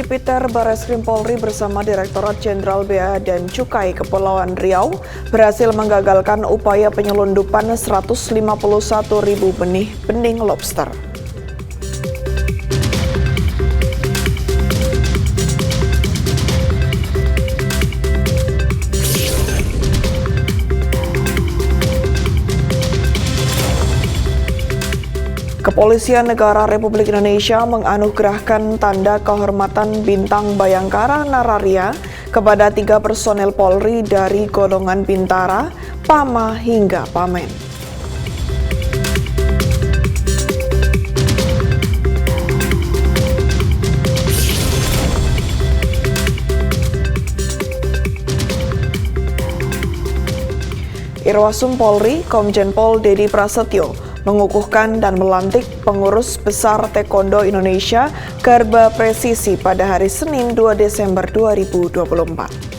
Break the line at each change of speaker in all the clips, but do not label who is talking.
Tipiter Bareskrim Polri bersama Direktorat Jenderal Bea dan Cukai Kepulauan Riau berhasil menggagalkan upaya penyelundupan 151.000 benih bening lobster. Kepolisian Negara Republik Indonesia menganugerahkan tanda kehormatan Bintang Bayangkara Nararia kepada 3 personel Polri dari golongan Bintara, Pama hingga Pamen. Irwasum Polri, Komjen Pol Dedi Prasetyo, mengukuhkan dan melantik pengurus besar Taekwondo Indonesia Garba Presisi pada hari Senin 2 Desember 2024.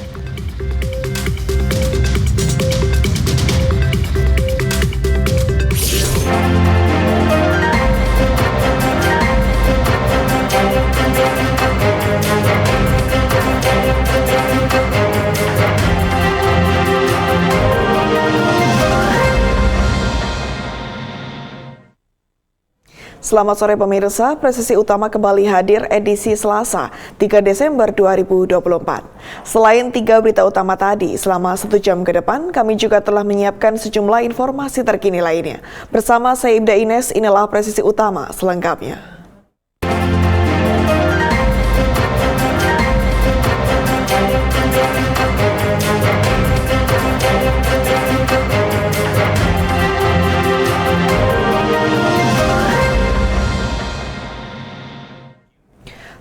Selamat sore pemirsa, Presisi Utama kembali hadir edisi Selasa, 3 Desember 2024. Selain 3 berita utama tadi, selama 1 jam ke depan, kami juga telah menyiapkan sejumlah informasi terkini lainnya. Bersama saya Ibda Ines, inilah Presisi Utama selengkapnya.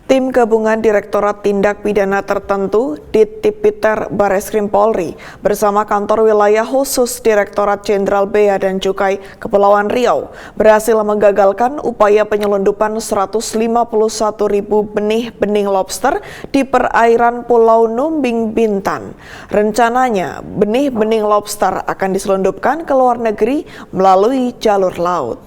Tim Gabungan Direktorat Tindak Pidana Tertentu Tipiter Bareskrim Polri bersama Kantor Wilayah Khusus Direktorat Jenderal Bea dan Cukai Kepulauan Riau berhasil menggagalkan upaya penyelundupan 151.000 benih bening lobster di perairan Pulau Numbing, Bintan. Rencananya, benih bening lobster akan diselundupkan ke luar negeri melalui jalur laut.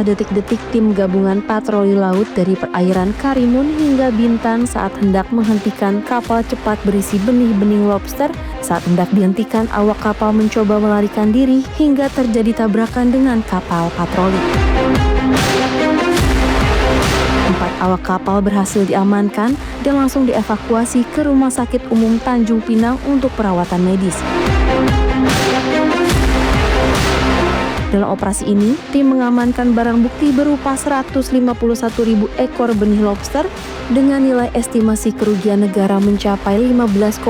Detik-detik tim gabungan patroli laut dari perairan Karimun hingga Bintan saat hendak menghentikan kapal cepat berisi benih-bening lobster. Saat hendak dihentikan, awak kapal mencoba melarikan diri hingga terjadi tabrakan dengan kapal patroli. 4 awak kapal berhasil diamankan dan langsung dievakuasi ke Rumah Sakit Umum Tanjung Pinang untuk perawatan medis. Dalam operasi ini, tim mengamankan barang bukti berupa 151.000 ekor benih lobster dengan nilai estimasi kerugian negara mencapai 15,1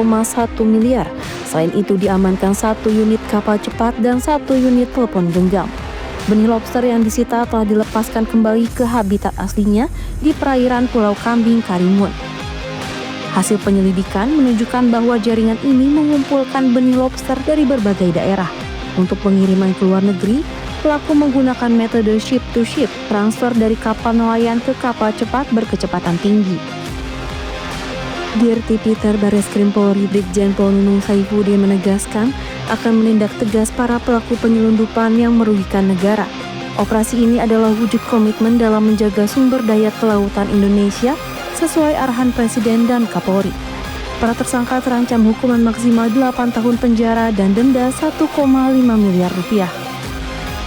miliar. Selain itu diamankan 1 unit kapal cepat dan 1 unit telepon genggam. Benih lobster yang disita telah dilepaskan kembali ke habitat aslinya di perairan Pulau Kambing, Karimun. Hasil penyelidikan menunjukkan bahwa jaringan ini mengumpulkan benih lobster dari berbagai daerah. Untuk pengiriman ke luar negeri, pelaku menggunakan metode ship-to-ship, transfer dari kapal nelayan ke kapal cepat berkecepatan tinggi. Tipiter Bareskrim Polri Brigjen Pol Nunung Saifuddin menegaskan akan menindak tegas para pelaku penyelundupan yang merugikan negara. Operasi ini adalah wujud komitmen dalam menjaga sumber daya kelautan Indonesia sesuai arahan Presiden dan Kapolri. Para tersangka terancam hukuman maksimal 8 tahun penjara dan denda 1,5 miliar rupiah.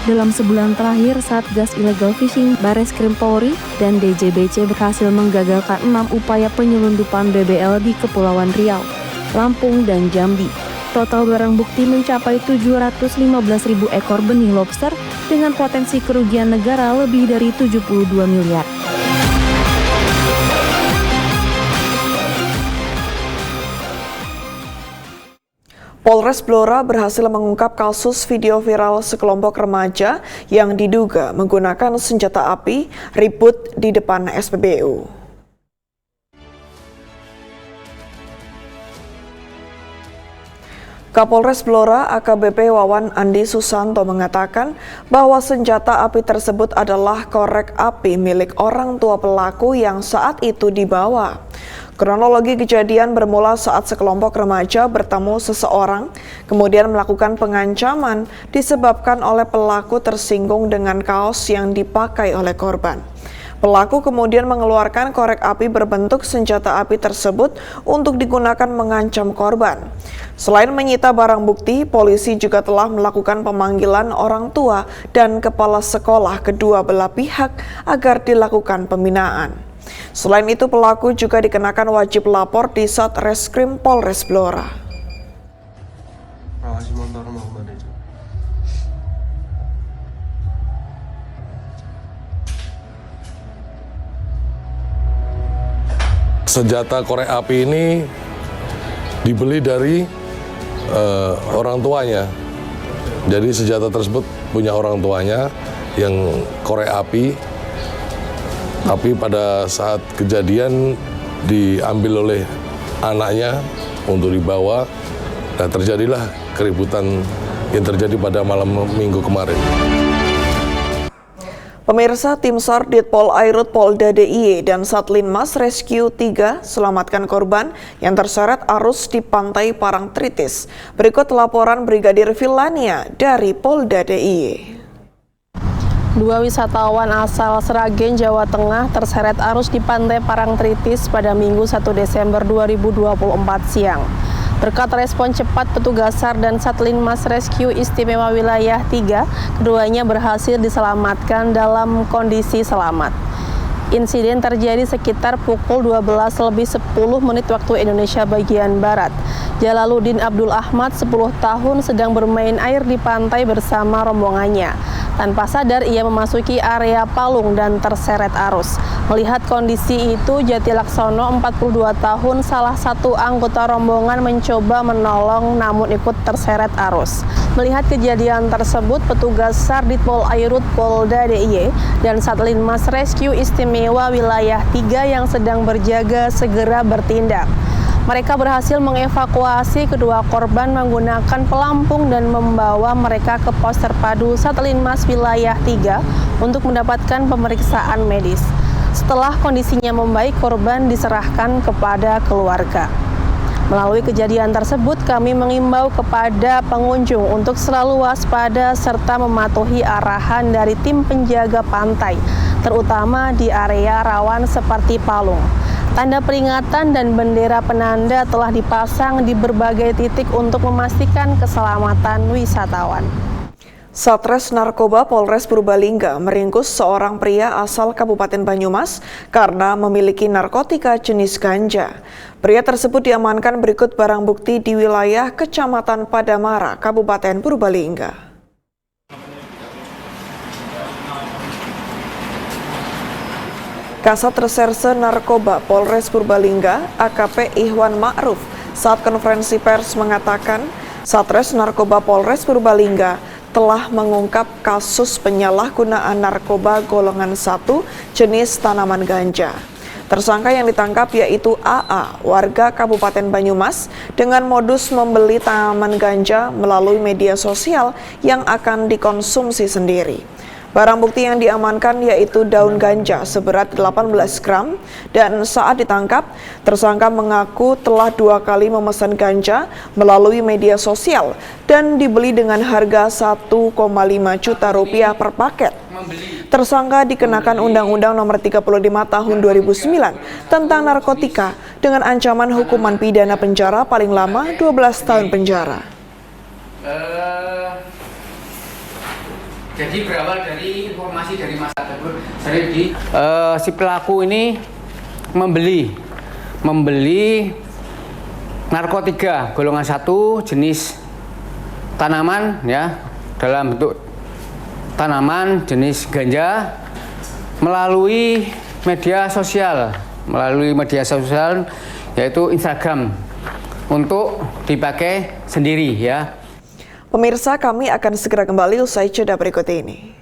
Dalam sebulan terakhir, Satgas Illegal Fishing, Bareskrim Polri, dan DJBC berhasil menggagalkan 6 upaya penyelundupan BBL di Kepulauan Riau, Lampung, dan Jambi. Total barang bukti mencapai 715.000 ekor benih lobster dengan potensi kerugian negara lebih dari 72 miliar.
Polres Blora berhasil mengungkap kasus video viral sekelompok remaja yang diduga menggunakan senjata api ribut di depan SPBU. Kapolres Blora AKBP Wawan Andi Susanto mengatakan bahwa senjata api tersebut adalah korek api milik orang tua pelaku yang saat itu dibawa. Kronologi kejadian bermula saat sekelompok remaja bertemu seseorang, kemudian melakukan pengancaman disebabkan oleh pelaku tersinggung dengan kaos yang dipakai oleh korban. Pelaku kemudian mengeluarkan korek api berbentuk senjata api tersebut untuk digunakan mengancam korban. Selain menyita barang bukti, polisi juga telah melakukan pemanggilan orang tua dan kepala sekolah kedua belah pihak agar dilakukan pembinaan. Selain itu, pelaku juga dikenakan wajib lapor di Satreskrim Polres Blora.
Senjata korek api ini dibeli dari orang tuanya. Jadi senjata tersebut punya orang tuanya yang korek api. Tapi pada saat kejadian diambil oleh anaknya untuk dibawa, dan terjadilah keributan yang terjadi pada malam minggu kemarin.
Pemirsa, tim SAR Ditpol Airut Polda DIY dan Satlinmas Rescue 3 selamatkan korban yang terseret arus di Pantai Parangtritis. Berikut laporan Brigadir Villania dari Polda DIY.
Dua wisatawan asal Sragen, Jawa Tengah terseret arus di Pantai Parangtritis pada Minggu 1 Desember 2024 siang. Berkat respon cepat petugas SAR dan Satlinmas Rescue Istimewa Wilayah 3, keduanya berhasil diselamatkan dalam kondisi selamat. Insiden terjadi sekitar pukul 12:10 waktu Indonesia bagian Barat. Jalaluddin Abdul Ahmad, 10 tahun, sedang bermain air di pantai bersama rombongannya. Tanpa sadar, ia memasuki area palung dan terseret arus. Melihat kondisi itu, Jati Laksono, 42 tahun, salah satu anggota rombongan mencoba menolong namun ikut terseret arus. Melihat kejadian tersebut, petugas SAR Ditpol Airut Polda DIY dan Satlinmas Rescue Istimewa Wilayah 3 yang sedang berjaga segera bertindak. Mereka berhasil mengevakuasi kedua korban menggunakan pelampung dan membawa mereka ke pos terpadu Satlinmas Wilayah 3 untuk mendapatkan pemeriksaan medis. Setelah kondisinya membaik, korban diserahkan kepada keluarga. Melalui kejadian tersebut, kami mengimbau kepada pengunjung untuk selalu waspada serta mematuhi arahan dari tim penjaga pantai, terutama di area rawan seperti palung. Tanda peringatan dan bendera penanda telah dipasang di berbagai titik untuk memastikan keselamatan wisatawan.
Satres Narkoba Polres Purbalingga meringkus seorang pria asal Kabupaten Banyumas karena memiliki narkotika jenis ganja. Pria tersebut diamankan berikut barang bukti di wilayah Kecamatan Padamara, Kabupaten Purbalingga. Kasat Reserse Narkoba Polres Purbalingga, AKP Ihwan Ma'ruf, saat konferensi pers mengatakan, Satres Narkoba Polres Purbalingga telah mengungkap kasus penyalahgunaan narkoba golongan 1 jenis tanaman ganja. Tersangka yang ditangkap yaitu AA, warga Kabupaten Banyumas, dengan modus membeli tanaman ganja melalui media sosial yang akan dikonsumsi sendiri. Barang bukti yang diamankan yaitu daun ganja seberat 18 gram dan saat ditangkap, tersangka mengaku telah 2 kali memesan ganja melalui media sosial dan dibeli dengan harga 1,5 juta rupiah per paket. Tersangka dikenakan Undang-Undang Nomor 35 Tahun 2009 tentang narkotika dengan ancaman hukuman pidana penjara paling lama 12 tahun penjara.
Jadi berawal dari informasi dari masa tersebut, si pelaku ini membeli narkotika golongan 1 jenis tanaman, ya, dalam bentuk tanaman jenis ganja melalui media sosial yaitu Instagram untuk dipakai sendiri, ya.
Pemirsa, kami akan segera kembali usai jeda berikut ini.